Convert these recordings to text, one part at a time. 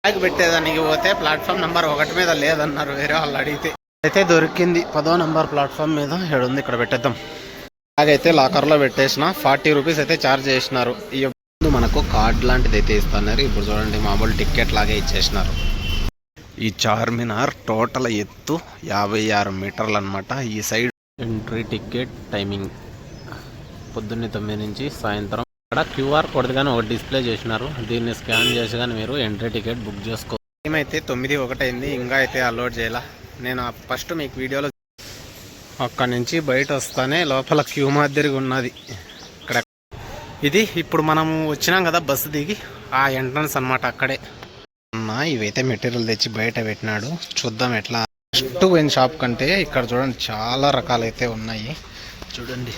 Bag పెట్టేదానికి పోతే platform number 1 మీద లేదన్నారు, వేరే వాళ్ళు అడిగితే. అయితే దొరికింది 10వ నెంబర్ ప్లాట్ఫామ్ మీద. ఉంది, ఇక్కడ పెట్టేద్దాం. బ్యాగ్ అయితే లాకర్లో పెట్టేసిన. 40 రూపీస్ అయితే ఛార్జ్ చేసినారు. ఈ మనకు కార్డ్ లాంటిది అయితే ఇస్తున్నారు. ఇప్పుడు చూడండి, మామూలు టికెట్ లాగే ఇచ్చేసినారు. ఈ చార్మినార్ టోటల్ ఎత్తు 56 మీటర్లు అనమాట. ఈ సైడ్ ఎంట్రీ టికెట్ టైమింగ్ పొద్దున్నే 9 నుంచి సాయంత్రం. ఇక్కడ క్యూఆర్ కోడ్ కానీ ఒకటి డిస్ప్లే చేసినారు. దీన్ని స్కాన్ చేసి కానీ మీరు ఎంట్రీ టికెట్ బుక్ చేసుకో. ఏమైతే 9:01 అయింది, ఇంకా అయితే అలోడ్ చేయాల. నేను ఫస్ట్ మీకు వీడియోలో అక్కడి నుంచి బయట వస్తానే లోపల క్యూ మాదిరిగా ఉన్నది. ఇక్కడ ఇది ఇప్పుడు మనము వచ్చినాం కదా, బస్సు దిగి ఆ ఎంట్రన్స్ అనమాట. అక్కడే ఇవైతే మెటీరియల్ తెచ్చి బయట పెట్టినాడు. చూద్దాం ఎట్లా. ఫస్ట్ పోయిన షాప్ కంటే ఇక్కడ చూడండి చాలా రకాలైతే ఉన్నాయి. చూడండి,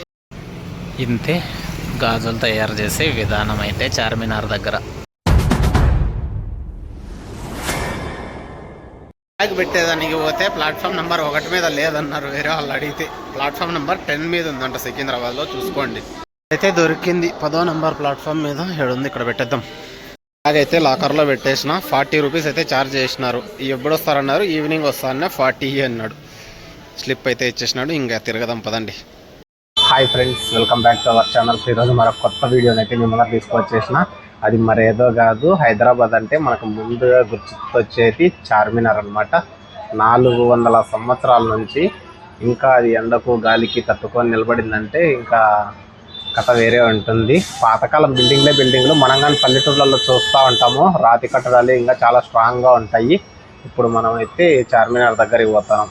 ఇంతే గాజులు తయారు చేసే విధానం అయితే చార్మినార్ దగ్గర. బ్యాగ్ పెట్టేదానికి పోతే ప్లాట్ఫామ్ నెంబర్ 1 మీద లేదన్నారు, వేరే వాళ్ళు అడిగితే. ప్లాట్ఫామ్ నెంబర్ 10 మీద ఉందంట సికింద్రాబాద్లో. చూసుకోండి. అయితే దొరికింది 10వ నెంబర్ ప్లాట్ఫామ్ మీద. ఉంది, ఇక్కడ పెట్టేద్దాం. బ్యాగ్ అయితే లాకర్లో పెట్టేసిన. 40 రూపీస్ అయితే ఛార్జ్ చేసినారు. ఎప్పుడు వస్తారన్నారు, ఈవినింగ్ వస్తారన్న 40 అన్నాడు. స్లిప్ అయితే ఇచ్చేసినాడు. ఇంకా తిరగదాం పదండి. Hi friends, welcome back to our channel. ఈరోజు మరొక కొత్త వీడియోని అయితే మిమ్మల్ని తీసుకొచ్చేసిన. అది మరేదో కాదు, హైదరాబాద్ అంటే మనకు ముందుగా గుర్తొచ్చేది చార్మినార్ అనమాట. 400 సంవత్సరాల నుంచి ఇంకా అది ఎండకు గాలికి తట్టుకొని నిలబడిందంటే ఇంకా కథ వేరే ఉంటుంది. పాతకాలం బిల్డింగ్లు మనం కానీ పల్లెటూర్లలో చూస్తూ ఉంటాము. రాతి కట్టడాలు ఇంకా చాలా స్ట్రాంగ్గా ఉంటాయి. ఇప్పుడు మనం అయితే చార్మినార్ దగ్గరికి పోతాం.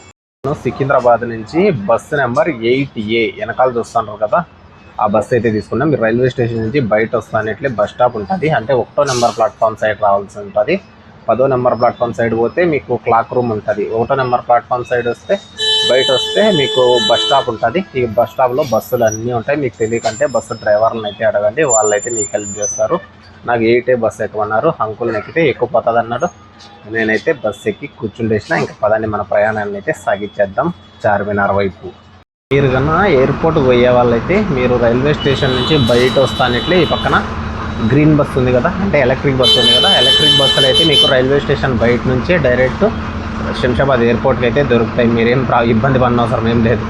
సికింద్రాబాద్ నుంచి బస్సు నెంబర్ 8A వెనకాల చూస్తున్నారు కదా, ఆ బస్సు అయితే తీసుకున్నాం. మీరు రైల్వే స్టేషన్ నుంచి బయట వస్తానట్లే బస్ స్టాప్ ఉంటుంది. అంటే 1వ నెంబర్ ప్లాట్ఫామ్ సైడ్ రావాల్సి ఉంటుంది. 10వ నెంబర్ ప్లాట్ఫామ్ సైడ్ పోతే మీకు క్లాక్ రూమ్ ఉంటుంది. 1వ నెంబర్ ప్లాట్ఫామ్ సైడ్ వస్తే బయట వస్తే మీకు బస్ స్టాప్ ఉంటుంది. ఈ బస్ స్టాప్లో బస్సులు అన్నీ ఉంటాయి. మీకు తెలియకంటే బస్సు డ్రైవర్లను అయితే అడగండి, వాళ్ళైతే మీకు హెల్ప్ చేస్తారు. నాకు 8A బస్సు ఎక్కమన్నారు. అంకుల్ని ఎక్కితే ఎక్కుపోతుంది అన్నాడు. నేనైతే బస్సు ఎక్కి కూర్చుండేసిన. ఇంకా పదాన్ని మన ప్రయాణాన్ని అయితే సాగించేద్దాం చార్మినార్ వైపు. మీరు కన్నా ఎయిర్పోర్ట్కి పోయే వాళ్ళైతే మీరు రైల్వే స్టేషన్ నుంచి బయట వస్తానట్లే ఈ పక్కన గ్రీన్ బస్సు ఉంది కదా, అంటే ఎలక్ట్రిక్ బస్సు ఉంది కదా, ఎలక్ట్రిక్ బస్సులు అయితే మీకు రైల్వే స్టేషన్ బయట నుంచే డైరెక్ట్ శంషాబాద్ ఎయిర్పోర్ట్కి అయితే దొరుకుతాయి. మీరేం ఇబ్బంది పడిన అవసరం ఏం లేదు.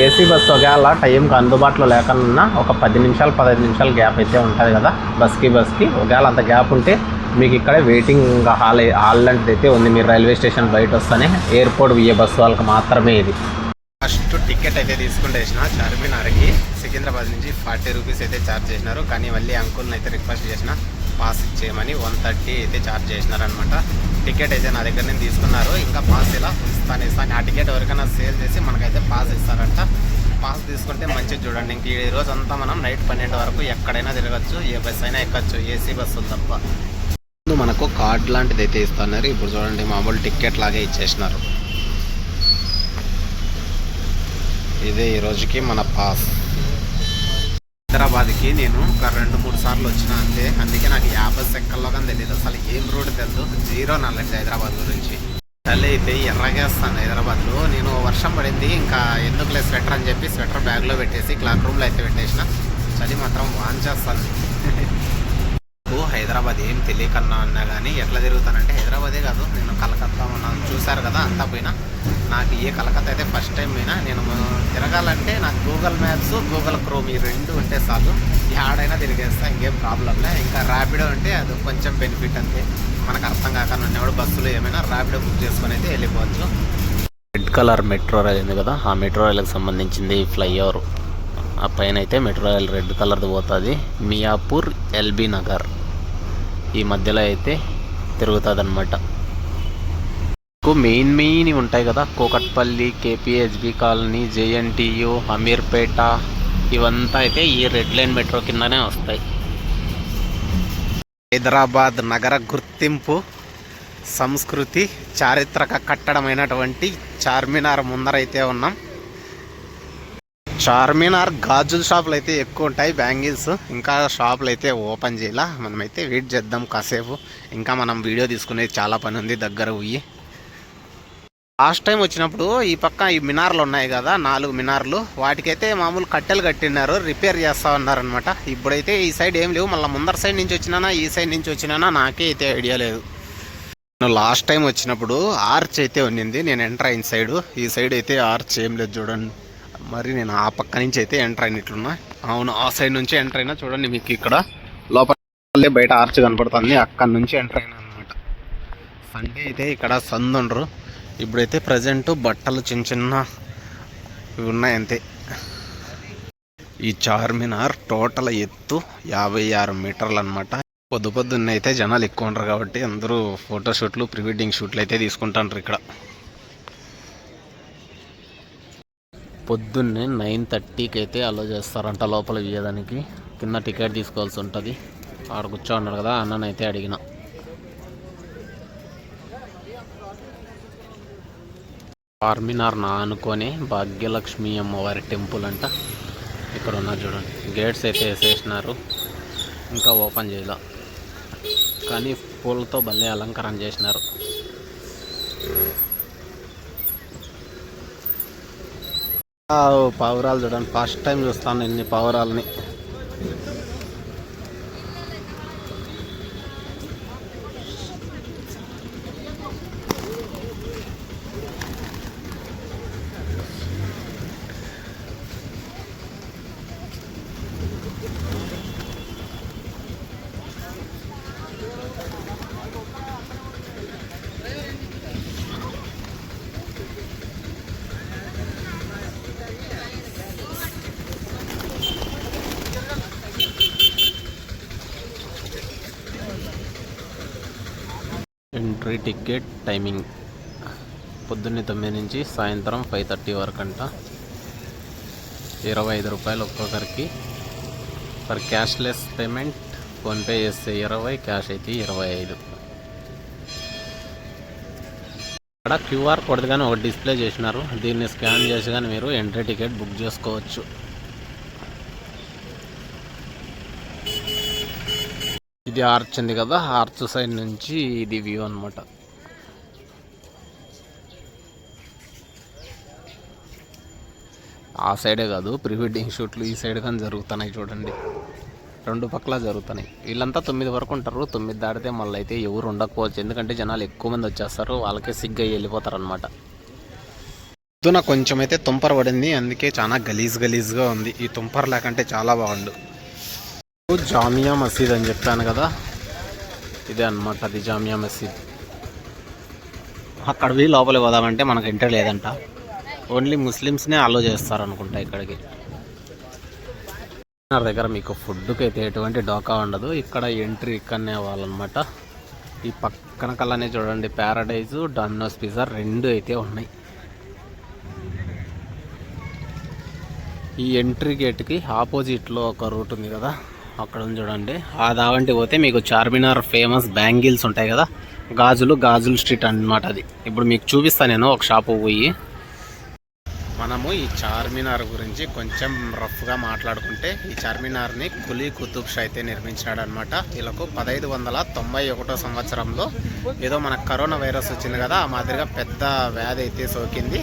ఏసీ బస్సు ఒకవేళ టైంకి అందుబాటులో లేకుండా ఒక 10 నిమిషాలు 15 నిమిషాలు గ్యాప్ అయితే ఉంటుంది కదా బస్కి. ఒకవేళ అంత గ్యాప్ ఉంటే మీకు ఇక్కడ వెయిటింగ్ హాల్ లాంటిది అయితే ఉంది. మీరు రైల్వే స్టేషన్ బయట వస్తానే ఎయిర్పోర్ట్ పోయే బస్సు వాళ్ళకి మాత్రమే ఇది. ఫస్ట్ టికెట్ అయితే తీసుకుంటేసిన చార్మినార్కి సికింద్రాబాద్ నుంచి 40 రూపీస్ అయితే ఛార్జ్ చేసినారు. కానీ మళ్ళీ అంకుల్ని అయితే రిక్వెస్ట్ చేసిన పాస్ ఇచ్చేయమని 130 అయితే ఛార్జ్ చేసినారనమాట. టికెట్ అయితే నా దగ్గర నుంచి తీసుకున్నారు. ఇంకా పాస్ ఇలా ఇస్తాను. ఆ టికెట్ ఎవరికైనా సేల్ చేసి మనకైతే పాస్ ఇస్తారంట. పాస్ తీసుకుంటే మంచిది. చూడండి, ఇంక ఈ రోజు అంతా మనం నైట్ 12 వరకు ఎక్కడైనా తిరగచ్చు, ఏ బస్ అయినా ఎక్కచ్చు, ఏసీ బస్సులు తప్ప. ముందు మనకు కార్డ్ లాంటిది అయితే ఇస్తున్నారు. ఇప్పుడు చూడండి, మామూలు టికెట్ లాగే ఇచ్చేసినారు. ఇదే ఈ రోజుకి మన పాస్. హైదరాబాద్కి నేను ఒక 2-3 సార్లు వచ్చిన అంతే. అందుకే నాకు ఆ బస్ ఎక్కల్లో కానీ తెలియదు, అసలు ఏం రోడ్డు తెలుసు. 0 నాలెడ్జ్ హైదరాబాద్ గురించి. చలి అయితే ఎర్రగేస్తాను హైదరాబాద్లో. నేను వర్షం పడింది, ఇంకా ఎందుకులే స్వెటర్ అని చెప్పి స్వెటర్ బ్యాగ్లో పెట్టేసి క్లాక్ రూమ్లో అయితే పెట్టేసిన. చలి మాత్రం వాంచేస్తాను. హైదరాబాద్ ఏం తెలియకన్నా అన్నా కానీ ఎట్లా తిరుగుతానంటే, హైదరాబాదే కాదు, నేను కలకత్తా ఉన్నాను, చూశారు కదా అంతా పోయినా. నాకు ఏ కలకత్తా అయితే ఫస్ట్ టైం పోయినా. నేను తిరగాలంటే నాకు గూగుల్ మ్యాప్స్, గూగుల్ క్రోమ్ ఈ 2 ఉంటే చాలు, ఆడైనా తిరిగేస్తా, ఇంకేం ప్రాబ్లంలే. ఇంకా ర్యాపిడో అంటే అది కొంచెం బెనిఫిట్ అంతే. మనకు అర్థం కాకుండా ఉన్నప్పుడు బస్సులో ఏమైనా ర్యాపిడో బుక్ చేసుకొని అయితే వెళ్ళిపోవచ్చు. రెడ్ కలర్ మెట్రో రైల్ ఉంది కదా, ఆ మెట్రో రైల్కి సంబంధించింది ఫ్లైఓవర్. ఆ పైన అయితే మెట్రో రైల్ రెడ్ కలర్ది పోతుంది. మియాపూర్, ఎల్బీ నగర్ ఈ మధ్యలో అయితే తిరుగుతుంది అనమాట. మెయిన్ ఉంటాయి కదా, Kukatpally, KPHB colony, JNTU, Ameerpet, ఇవంతా అయితే ఈ రెడ్ లైన్ మెట్రో కిందనే వస్తాయి. హైదరాబాద్ నగర గుర్తింపు, సంస్కృతి, చారిత్రక కట్టడమైనటువంటి చార్మినార్ ముందరైతే ఉన్నాం. చార్మినార్ గాజుల షాపులు అయితే ఎక్కువ ఉంటాయి, బ్యాంగిల్స్. ఇంకా షాపులు అయితే ఓపెన్ చేయాల. మనమైతే వెయిట్ చేద్దాం కాసేపు. ఇంకా మనం వీడియో తీసుకునేది చాలా పని ఉంది దగ్గర పోయి. లాస్ట్ టైం వచ్చినప్పుడు ఈ పక్క ఈ మినార్లు ఉన్నాయి కదా, 4 మినార్లు, వాటికైతే మామూలు కట్టెలు కట్టినారు, రిపేర్ చేస్తూ ఉన్నారనమాట. ఇప్పుడైతే ఈ సైడ్ ఏం లేవు. మళ్ళీ ముందర సైడ్ నుంచి వచ్చినానా ఈ సైడ్ నుంచి వచ్చినానా నాకే అయితే ఐడియా లేదు. నేను లాస్ట్ టైం వచ్చినప్పుడు ఆర్చ్ అయితే ఉన్నింది, నేను ఎంటర్ అయిన సైడు. ఈ సైడ్ అయితే ఆర్చ్ ఏం లేదు చూడండి. మరి నేను ఆ పక్క నుంచి అయితే ఎంటర్ అయినట్లున్నా. అవును, ఆ సైడ్ నుంచి ఎంటర్ అయినా చూడండి. మీకు ఇక్కడ లోపల బయట ఆర్చ్ కనపడుతుంది, అక్కడ నుంచి ఎంటర్ అయినా అనమాట. సండే అయితే ఇక్కడ సందు ఉండరు. ఇప్పుడైతే ప్రజెంట్ బట్టలు చిన్న చిన్న ఇవి ఉన్నాయి అంతే. ఈ చార్మినార్ టోటల్ ఎత్తు 56 మీటర్లు అనమాట. పొద్దున్న అయితే జనాలు ఎక్కువ ఉంటారు కాబట్టి అందరూ ఫోటోషూట్లు, ప్రీ వెడ్డింగ్ షూట్లు అయితే తీసుకుంటారు ఇక్కడ. పొద్దున్నే 9:30కి అయితే అలో చేస్తారంట లోపల వేయడానికి. కింద టికెట్ తీసుకోవాల్సి ఉంటుంది. ఆడ కూర్చో ఉన్నారు కదా, అన్ననైతే అడిగిన. చార్మినార్ అనుకొని భాగ్యలక్ష్మి అమ్మవారి టెంపుల్ అంట. ఇక్కడ ఉన్నారు చూడండి, గేట్స్ అయితే వేసేసినారు, ఇంకా ఓపెన్ చేయాల. కానీ పూలతో భలే అలంకరణ చేసినారు. పావురాలు చూడండి, ఫస్ట్ టైం చూస్తాను ఇన్ని పావురాలని. ఎంట్రీ టికెట్ టైమింగ్ పొద్దున్నే 9 నుంచి సాయంత్రం 5:30 వరకు అంట. 25 రూపాయలు ఒక్కొక్కరికి. ఫర్ క్యాష్లెస్ పేమెంట్ ఫోన్పే చేస్తే 20, క్యాష్ అయితే 25. ఇక్కడ క్యూఆర్ కోడ్ కానీ ఒకటి డిస్ప్లే చేసినారు, దీన్ని స్కాన్ చేసి కానీ మీరు ఎంట్రీ టికెట్ బుక్ చేసుకోవచ్చు. ఇది ఆర్చ్ ఉంది కదా, ఆర్చ్ సైడ్ నుంచి ఇది వ్యూ అనమాట. ఆ సైడే కాదు, ప్రీ వెడ్డింగ్ షూట్లు ఈ సైడ్ కానీ జరుగుతున్నాయి చూడండి, రెండు పక్కల జరుగుతున్నాయి. వీళ్ళంతా 9 వరకు ఉంటారు. 9 దాటితే మళ్ళీ అయితే ఎవరు ఉండకపోవచ్చు, ఎందుకంటే జనాలు ఎక్కువ మంది వచ్చేస్తారు, వాళ్ళకే సిగ్గా వెళ్ళిపోతారు అనమాట. పొద్దున కొంచెం అయితే తుంపర పడింది, అందుకే చాలా గలీజ్గా ఉంది. ఈ తుంపర లేకంటే చాలా బాగుండు. జామియా మసీద్ అని చెప్పాను కదా, ఇదే అనమాట. అది జామియా మసీద్. అక్కడ పోయి లోపలికి పోదామంటే మనకు ఎంట్రీ లేదంట, ఓన్లీ ముస్లిమ్స్నే అలో చేస్తారనుకుంటా ఇక్కడికి. దగ్గర మీకు ఫుడ్కి అయితే ఎటువంటి డోకా ఉండదు. ఇక్కడ ఎంట్రీ ఇక్కడనే అవ్వాలన్నమాట. ఈ పక్కన కల్లానే చూడండి, ప్యారడైజు, డామినోస్ పిజ్జా 2 అయితే ఉన్నాయి. ఈ ఎంట్రీ గేట్కి ఆపోజిట్లో ఒక రూట్ ఉంది కదా, అక్కడ ఉంది చూడండి. ఆ దావంటి పోతే మీకు చార్మినార్ ఫేమస్ బ్యాంగిల్స్ ఉంటాయి కదా, గాజులు స్ట్రీట్ అన్నమాట. అది ఇప్పుడు మీకు చూపిస్తాను నేను ఒక షాపు పోయి. మనము ఈ చార్మినార్ గురించి కొంచెం రఫ్గా మాట్లాడుకుంటే, ఈ చార్మినార్ని కులీ కుతుబ్ షా అయితే నిర్మించాడు అనమాట. వీళ్ళకు 1591 సంవత్సరంలో ఏదో మనకు కరోనా వైరస్ వచ్చింది కదా, ఆ మాదిరిగా పెద్ద వ్యాధి అయితే సోకింది.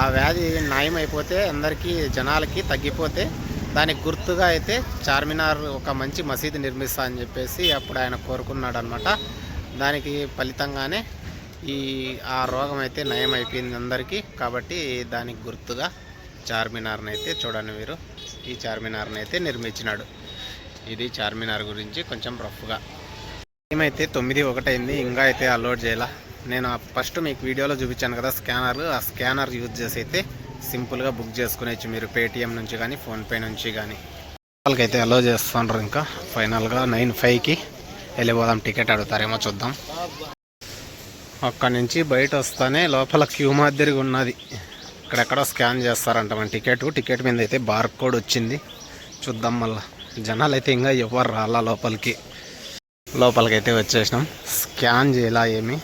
ఆ వ్యాధి నయం అయిపోతే అందరికీ జనాలకి తగ్గిపోతే దానికి గుర్తుగా అయితే చార్మినార్ ఒక మంచి మసీదు నిర్మిస్తా అని చెప్పేసి అప్పుడు ఆయన కోరుకున్నాడు అనమాట. దానికి ఫలితంగానే ఆ రోగం అయితే నయం అయిపోయింది అందరికీ. కాబట్టి దానికి గుర్తుగా చార్మినార్ని అయితే చూడండి మీరు, ఈ చార్మినార్ని అయితే నిర్మించినాడు. ఇది చార్మినార్ గురించి కొంచెం రఫ్గా. ఏమైతే 9:01 అయింది, ఇంకా అయితే అలోడ్ చేయాల. నేను ఫస్ట్ మీకు వీడియోలో చూపించాను కదా స్కానర్, ఆ స్కానర్ యూజ్ చేసి అయితే సింపుల్గా బుక్ చేసుకునేచ్చు మీరు, పేటిఎం నుంచి కానీ ఫోన్పే నుంచి కానీ. వాళ్ళకైతే అలో చేస్తుండ్రు. ఇంకా ఫైనల్గా 9:05కి వెళ్ళిపోదాం. టికెట్ అడుగుతారేమో చూద్దాం. అక్కడి నుంచి బయట వస్తానే లోపల క్యూ మాదిరిగా ఉన్నది, ఇక్కడెక్కడో స్కాన్ చేస్తారంట మన టికెట్ మీద అయితే బార్ కోడ్ వచ్చింది. చూద్దాం మళ్ళీ. జనాలు అయితే ఇంకా ఎవరు రాలా లోపలికైతే వచ్చేసినాం. స్కాన్ చేయాలా ఏమి,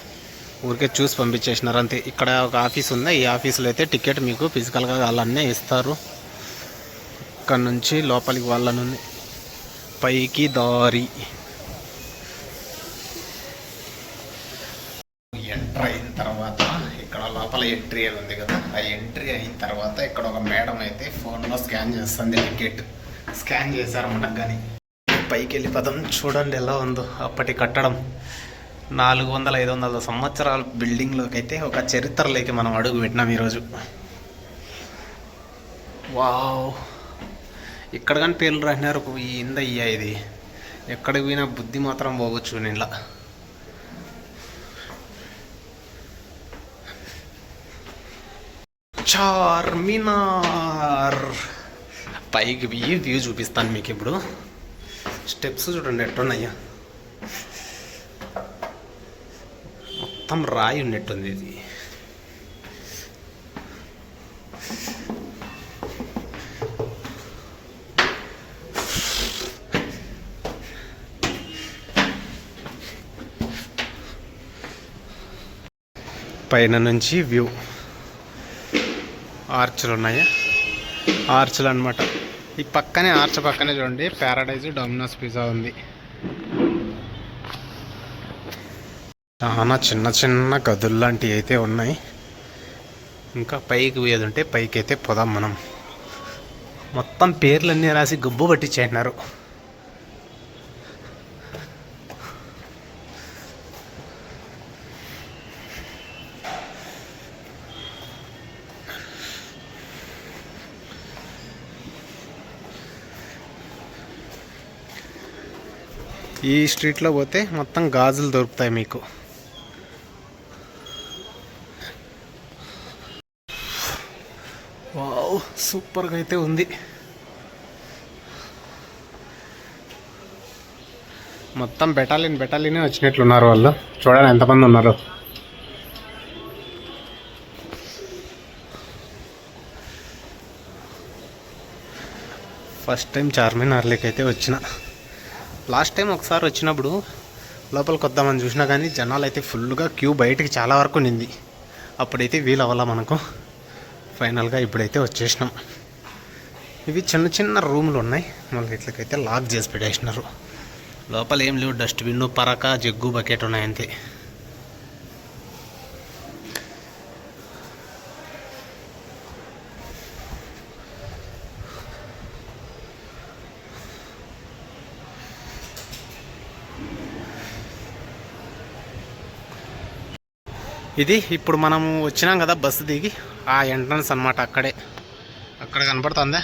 ఊరికే చూసి పంపించేసినారు అంతే. ఇక్కడ ఒక ఆఫీస్ ఉంది, ఈ ఆఫీసులో అయితే టికెట్ మీకు ఫిజికల్గా వాళ్ళన్నే ఇస్తారు. ఇక్కడ నుంచి లోపలికి వాళ్ళనుంది, పైకి దారి. ఎంటర్ అయిన తర్వాత ఇక్కడ లోపల ఎంట్రీ అని ఉంది కదా, ఆ ఎంట్రీ అయిన తర్వాత ఇక్కడ ఒక మేడం అయితే ఫోన్లో స్కాన్ చేస్తుంది. టికెట్ స్కాన్ చేశారు మనకు. కానీ పైకి వెళ్ళిపోదాం. చూడండి ఎలా ఉందో అప్పటి కట్టడం. 400-500 సంవత్సరాల బిల్డింగ్లోకి అయితే ఒక చరిత్రలోకి మనం అడుగు పెట్టినాం ఈరోజు. వావ్, ఇక్కడ కానీ పేర్లు రాసినారు. ఇందయ్యా ఇది ఎక్కడికి పోయినా బుద్ధి మాత్రం పోవచ్చు నీళ్ళ. చార్మినార్ పైకి పోయి వ్యూ చూపిస్తాను మీకు ఇప్పుడు. స్టెప్స్ చూడండి ఎట్టున్నాయా, మొత్తం రాయి ఉన్నట్టుంది ఇది. పైన నుంచి వ్యూ, ఆర్చ్లు ఉన్నాయా, ఆర్చ్లు అనమాట. ఈ పక్కనే ఆర్చ్ పక్కనే చూడండి ప్యారడైజ్ డొమినోస్ పిజ్జా ఉంది. చాలా చిన్న చిన్న గదులు లాంటివి అయితే ఉన్నాయి. ఇంకా పైకి పోయేది ఉంటే పైకి అయితే పోదాం మనం. మొత్తం పేర్లన్నీ రాసి గబ్బు పట్టించేసినారు. ఈ స్ట్రీట్లో పోతే మొత్తం గాజులు దొరుకుతాయి మీకు. వావ్, సూపర్గా అయితే ఉంది. మొత్తం బెటాలియనే వచ్చినట్లున్నారు వాళ్ళు. చూడండి ఎంతమంది ఉన్నారు. ఫస్ట్ టైం చార్మినార్లోకి అయితే వచ్చిన. లాస్ట్ టైం ఒకసారి వచ్చినప్పుడు లోపలికి వద్దామని చూసినా కానీ జనాలు అయితే ఫుల్గా క్యూ బయటికి చాలా వరకు నింది. అప్పుడైతే వీలు అవ్వాలా మనకు. ఫైనల్గా ఇప్పుడైతే వచ్చేసినాం. ఇవి చిన్న చిన్న రూములు ఉన్నాయి. మళ్ళీ ఇట్లకైతే లాక్ చేసి పెట్టేసినారు. లోపల ఏం లేవు, డస్ట్బిన్, పరక, జగ్గు, బకెట్ ఉన్నాయంతే. ఇది ఇప్పుడు మనము వచ్చినాం కదా బస్సు దిగి, ఆ ఎంట్రన్స్ అన్నమాట. అక్కడ కనపడుతుందా,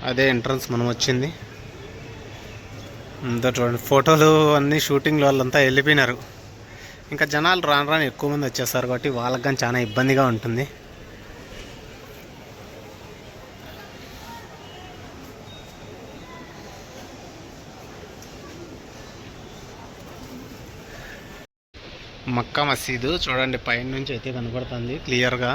అదే ఎంట్రన్స్ మనం వచ్చింది. అంతా చూడండి, ఫోటోలు అన్నీ షూటింగ్లో వాళ్ళంతా వెళ్ళిపోయినారు. ఇంకా జనాలు రాను ఎక్కువ మంది వచ్చేస్తారు కాబట్టి వాళ్ళకి కానీ చాలా ఇబ్బందిగా ఉంటుంది. మక్కా మసీదు చూడండి పైన నుంచి అయితే కనపడుతుంది క్లియర్గా.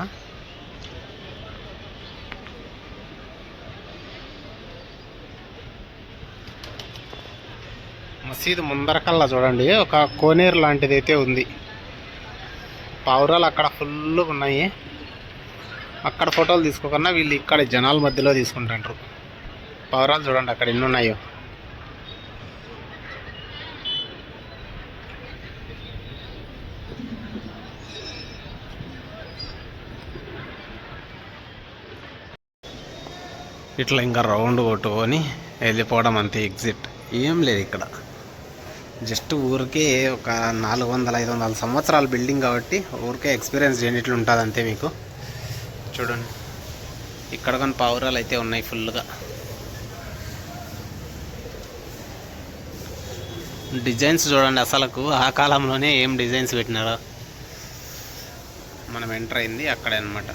మసీదు ముందరకల్లా చూడండి ఒక కోనేరు లాంటిది అయితే ఉంది. పావురాలు అక్కడ ఫుల్గా ఉన్నాయి. అక్కడ ఫోటోలు తీసుకోకుండా వీళ్ళు ఇక్కడ జనాల మధ్యలో తీసుకుంటారు. పావురాలు చూడండి అక్కడ ఎన్ని ఉన్నాయో. ఇట్లా ఇంకా రౌండ్ కొట్టుకొని వెళ్ళిపోవడం అంతే, ఎగ్జిట్. ఏం లేదు ఇక్కడ. జస్ట్ ఊరికే ఒక 400-500 సంవత్సరాల బిల్డింగ్ కాబట్టి ఊరికే ఎక్స్పీరియన్స్ చేయనట్లు ఉంటుంది అంతే మీకు. చూడండి ఇక్కడ కానీ పావురాలు అయితే ఉన్నాయి ఫుల్గా. డిజైన్స్ చూడండి అసలుకు ఆ కాలంలోనే ఏం డిజైన్స్ పెట్టినారో. మనం ఎంటర్ అయింది అక్కడే అనమాట.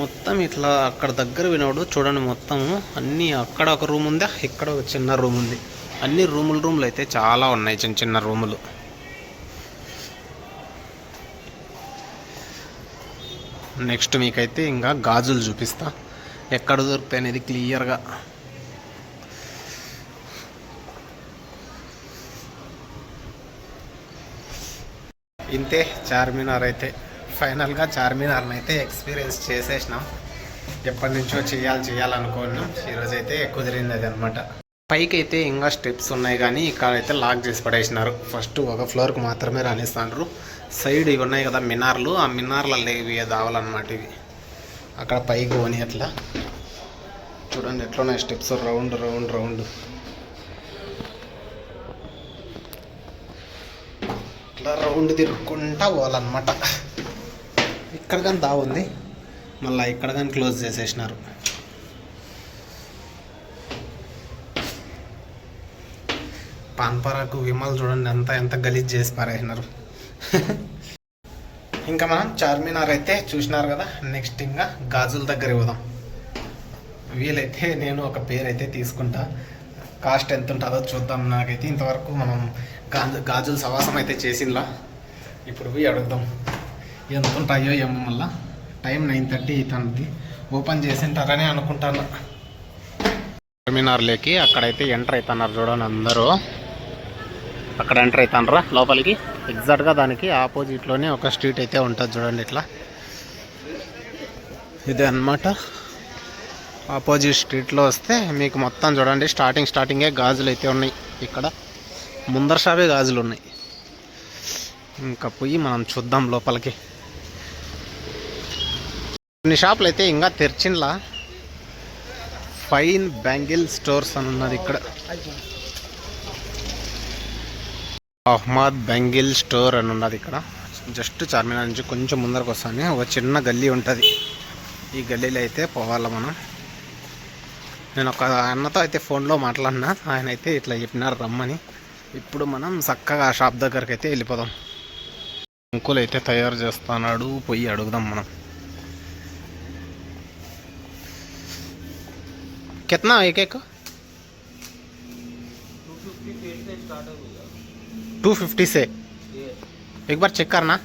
మొత్తం ఇట్లా అక్కడ దగ్గర వినోడు చూడండి, మొత్తం అన్నీ. అక్కడ ఒక రూమ్ ఉందా, ఇక్కడ ఒక చిన్న రూమ్ ఉంది. అన్ని రూములు అయితే చాలా ఉన్నాయి, చిన్న చిన్న రూములు. నెక్స్ట్ మీకైతే ఇంకా గాజులు చూపిస్తా ఎక్కడ దొరుకుతాయి అనేది క్లియర్గా. ఇంతే చార్మినార్ అయితే. ఫైనల్గా చార్మినార్ని అయితే ఎక్స్పీరియన్స్ చేసేసినాం. ఎప్పటి నుంచో చేయాలనుకున్నాం. ఈరోజు అయితే కుదిరింది అది అనమాట. పైకి అయితే ఇంకా స్టెప్స్ ఉన్నాయి కానీ ఇక్కడైతే లాక్ చేసి పడేసినారు. ఫస్ట్ ఒక ఫ్లోర్కి మాత్రమే రానిస్తాండ్రు. సైడ్ ఇవి ఉన్నాయి కదా మినార్లు, ఆ మినార్లలో ఇవి దావాలన్నమాట. ఇవి అక్కడ పైకి పోని అట్లా చూడండి ఎట్లున్నాయి స్టెప్స్, రౌండ్ రౌండ్ రౌండ్. ఇట్లా రౌండ్ తిరుక్కుంటా పోవాలన్నమాట. ఇక్కడ కానీ దావుంది, మళ్ళీ ఇక్కడ కానీ క్లోజ్ చేసేసినారు. పాన్పరాకు విమల్ చూడండి ఎంత గలీజ్ చేసి పారేసినారు. ఇంకా మనం చార్మినార్ అయితే చూసినారు కదా. నెక్స్ట్ ఇంకా గాజుల దగ్గర పోదాం. వీలైతే నేను ఒక పేరు అయితే తీసుకుంటా, కాస్ట్ ఎంత ఉంటుందో చూద్దాం. నాకైతే ఇంతవరకు మనం గాజుల సవాసం అయితే చేసినలా. ఇప్పుడు పోయి అడుగుదాం ఎంత ఉంటాయో ఏమో. మళ్ళా టైం 9:30 అవుతుంది. ఓపెన్ చేసింటారని అనుకుంటాను. చార్మినార్లోకి అక్కడైతే ఎంటర్ అవుతున్నారు చూడండి అందరూ. అక్కడ ఎంటర్ అవుతానరా లోపలికి. ఎగ్జాక్ట్గా దానికి ఆపోజిట్లోనే ఒక స్ట్రీట్ అయితే ఉంటుంది చూడండి. ఇట్లా ఇదే అన్నమాట. ఆపోజిట్ స్ట్రీట్లో వస్తే మీకు మొత్తం చూడండి స్టార్టింగే గాజులు అయితే ఉన్నాయి. ఇక్కడ ముందర షాపే గాజులు ఉన్నాయి. ఇంకా పోయి మనం చూద్దాం లోపలికి. కొన్ని షాపులు అయితే ఇంకా తెరిచినలా. ఫైన్ బ్యాంగిల్ స్టోర్స్ అని ఉన్నది ఇక్కడ. అహ్మద్ బ్యాంగిల్ స్టోర్ అని ఉన్నది ఇక్కడ. జస్ట్ చార్మినార్ నుంచి కొంచెం ముందరకు వస్తానే ఒక చిన్న గల్లీ ఉంటుంది. ఈ గల్లీలో అయితే పోవాలి మనం. నేను ఒక అన్నతో అయితే ఫోన్లో మాట్లాడినా, ఆయన అయితే ఇట్లా చెప్పినారు రమ్మని. ఇప్పుడు మనం చక్కగా ఆ షాప్ దగ్గరికి అయితే వెళ్ళిపోదాం. అంకుల్ అయితే తయారు చేస్తున్నాడు, పోయి అడుగుదాం మనం. कितना एक एक 250 से एक बार చెక్ करना.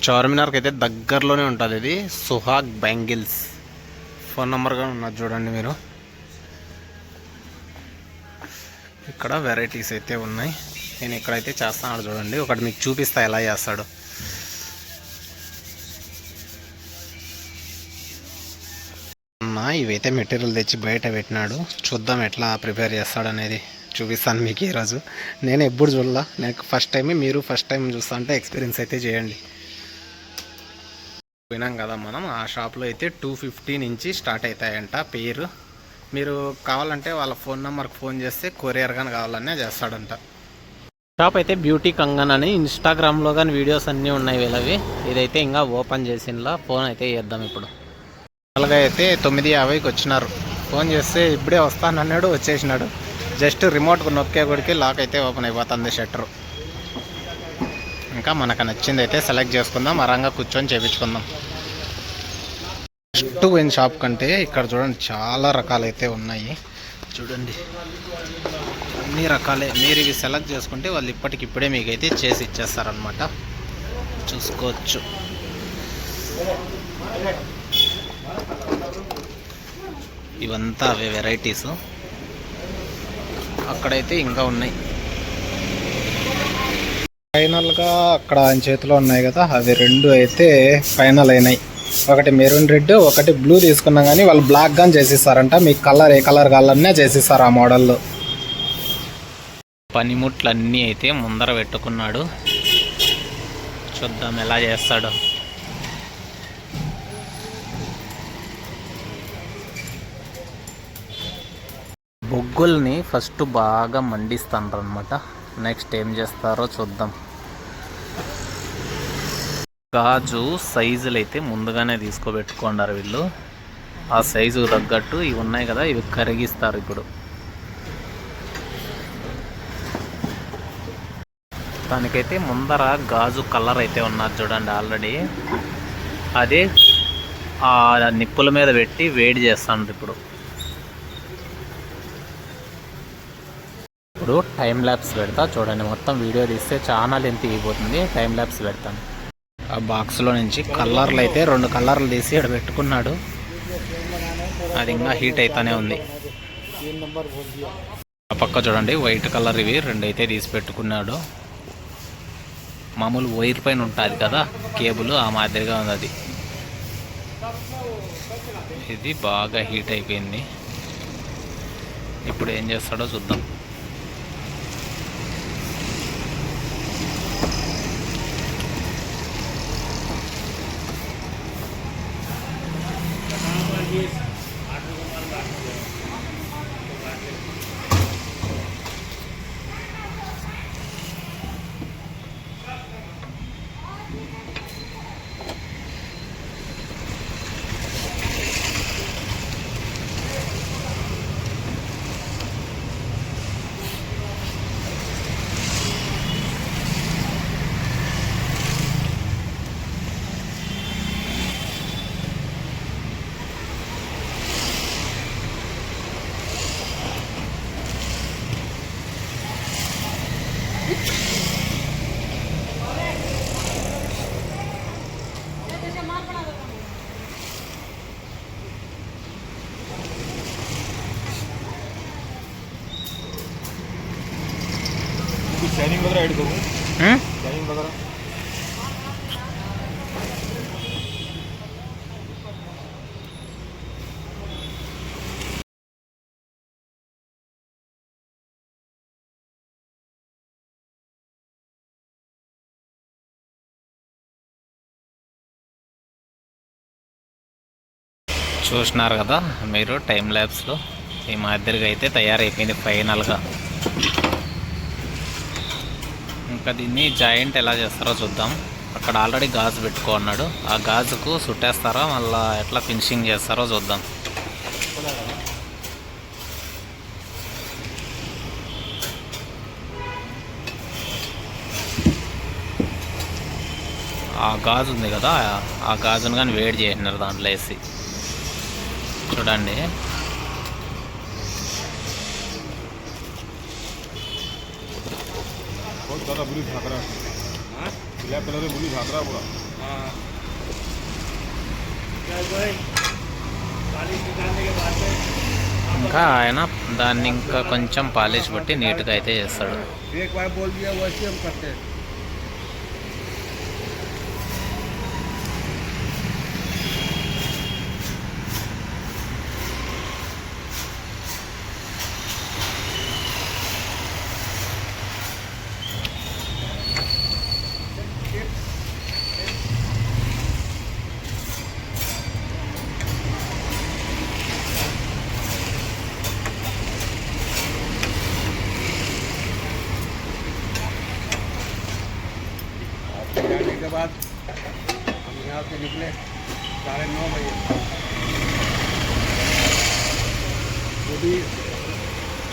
చార్మినార్కి అయితే దగ్గరలోనే ఉంటుంది ఇది. సుహాగ్ బ్యాంగిల్స్ ఫోన్ నెంబర్గా ఉన్నది చూడండి మీరు. ఇక్కడ వెరైటీస్ అయితే ఉన్నాయి. నేను ఇక్కడైతే చేస్తాను చూడండి. ఒకటి మీకు చూపిస్తా ఎలా చేస్తాడు. ఇవైతే మెటీరియల్ తెచ్చి బయట పెట్టినాడు. చూద్దాం ఎట్లా ప్రిపేర్ చేస్తాడు అనేది చూపిస్తాను మీకు ఈరోజు. నేను ఎప్పుడు చూడలా, నేను ఫస్ట్ టైం. మీరు ఫస్ట్ టైం చూస్తా అంటే ఎక్స్పీరియన్స్ అయితే చేయండి. పోయినాం కదా మనం ఆ షాప్లో అయితే 250 నుంచి స్టార్ట్ అవుతాయంట పేరు. మీరు కావాలంటే వాళ్ళ ఫోన్ నెంబర్కి ఫోన్ చేస్తే కొరియర్ కానీ కావాలనే చేస్తాడంట. షాప్ అయితే బ్యూటీ కంగన్ అని ఇన్స్టాగ్రామ్లో కానీ వీడియోస్ అన్నీ ఉన్నాయి వీళ్ళవి. ఇదైతే ఇంకా ఓపెన్ చేసినలా. ఫోన్ అయితే చేద్దాం ఇప్పుడు. అలాగే అయితే 9:50కి వచ్చినారు. ఫోన్ చేస్తే ఇప్పుడే వస్తానన్నాడు, వచ్చేసినాడు. జస్ట్ రిమోట్కు నొక్కే కొడికి లాక్ అయితే ఓపెన్ అయిపోతుంది షట్టరు. ఇంకా మనకు నచ్చింది అయితే సెలెక్ట్ చేసుకుందాం, అరంగా కూర్చొని చేయించుకుందాం. ఫస్ట్ పోయిన షాప్ కంటే ఇక్కడ చూడండి చాలా రకాలైతే ఉన్నాయి. చూడండి అన్ని రకాలే. మీరు ఇవి సెలెక్ట్ చేసుకుంటే వాళ్ళు ఇప్పటికిప్పుడే మీకైతే చేసి ఇచ్చేస్తారనమాట. చూసుకోవచ్చు. ఇవంతా అవే వెరైటీస్. అక్కడైతే ఇంకా ఉన్నాయి. ఫైనల్గా అక్కడ ఆయన చేతిలో ఉన్నాయి కదా, అవి 2 అయితే ఫైనల్ అయినాయి. ఒకటి మెరూన్ రెడ్, ఒకటి బ్లూ తీసుకున్నా కానీ వాళ్ళు బ్లాక్ గాని చేసిస్తారంట. మీకు కలర్ ఏ కలర్ కావాలన్నా చేసిస్తారు ఆ మోడల్లో. పనిముట్లన్నీ అయితే ముందర పెట్టుకున్నాడు. చూద్దాం ఎలా చేస్తాడో. బొగ్గుల్ని ఫస్ట్ బాగా మండిస్తాను అనమాట. నెక్స్ట్ ఏం చేస్తారో చూద్దాం. గాజు సైజులు అయితే ముందుగానే తీసుకోబెట్టుకున్నారు వీళ్ళు. ఆ సైజుకు తగ్గట్టు ఇవి ఉన్నాయి కదా, ఇవి కరిగిస్తారు ఇప్పుడు. దానికైతే ముందర గాజు కలర్ అయితే ఉన్నది చూడండి ఆల్రెడీ. అదే ఆ నిప్పుల మీద పెట్టి వేడి చేస్తాను ఇప్పుడు. ఇప్పుడు టైం ల్యాప్స్ పెడతా చూడండి. మొత్తం వీడియో తీస్తే చాలా లెంత్ అయిపోతుంది. టైం ల్యాప్స్ పెడతాను. ఆ బాక్స్లో నుంచి కలర్లు అయితే 2 కలర్లు తీసి ఇక్కడ పెట్టుకున్నాడు. అది ఇంకా హీట్ అవుతానే ఉంది. ఆ పక్క చూడండి వైట్ కలర్ ఇవి 2 అయితే తీసి పెట్టుకున్నాడు. మామూలు వైర్ పైన ఉంటుంది కదా కేబుల్, ఆ మాదిరిగా ఉంది అది. ఇది బాగా హీట్ అయిపోయింది. ఇప్పుడు ఏం చేస్తాడో చూద్దాం. शाइनिंग वगैरह ऐड करूँ, शाइनिंग वगैरह చూస్తున్నారు కదా మీరు టైం ల్యాబ్స్లో ఈ మాదిరిగా అయితే తయారైపోయింది ఫైనల్గా. ఇంకా దీన్ని జాయింట్ ఎలా చేస్తారో చూద్దాం. అక్కడ ఆల్రెడీ గాజు పెట్టుకున్నాడు, ఆ గాజుకు చుట్టేస్తారా మళ్ళీ ఎట్లా ఫినిషింగ్ చేస్తారో చూద్దాం. ఆ గాజు ఉంది కదా, ఆ గాజును కానీ వేడి చేసినారు దాంట్లో వేసి. చూడండి ఇంకా ఆయన దాన్ని ఇంకా కొంచెం పాలిష్ బట్టి నీట్గా అయితే చేస్తాడు. के बाद हम यहाँ से निकले 9:30 बजे, वो भी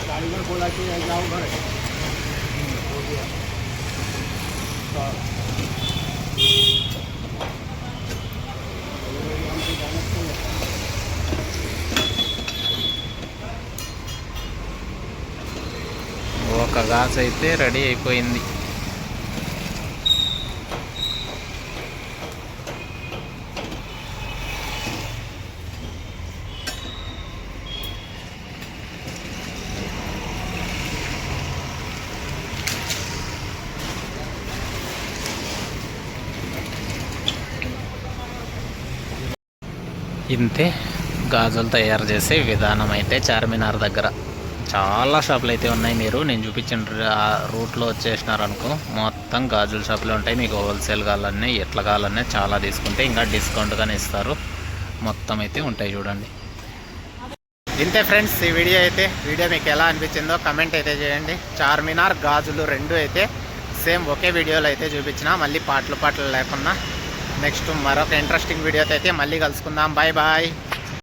कारीगर बोला कि जाओ घर, हो गया ఒక గాజు అయితే రెడీ అయిపోయింది. ఇంతే గాజులు తయారు చేసే విధానం అయితే చార్మినార్ దగ్గర చాలా షాపులు అయితే ఉన్నాయి. నేను చూపించిన రూట్లో వచ్చేసినారనుకో మొత్తం గాజుల షాపులు ఉంటాయి. మీకు హోల్సేల్ కావాలన్నా ఎట్లా కావాలన్నా చాలా తీసుకుంటే ఇంకా డిస్కౌంట్ కానీ ఇస్తారు. మొత్తం అయితే ఉంటాయి చూడండి. ఇంతే ఫ్రెండ్స్, ఈ వీడియో మీకు ఎలా అనిపించిందో కమెంట్ అయితే చేయండి. చార్మినార్ గాజులు రెండు అయితే సేమ్ ఒకే వీడియోలో అయితే చూపించిన, మళ్ళీ పాటలు లేకుండా. నెక్స్ట్ మరొక ఇంట్రెస్టింగ్ వీడియోతో అయితే మళ్ళీ కలుసుకుందాం. Bye bye.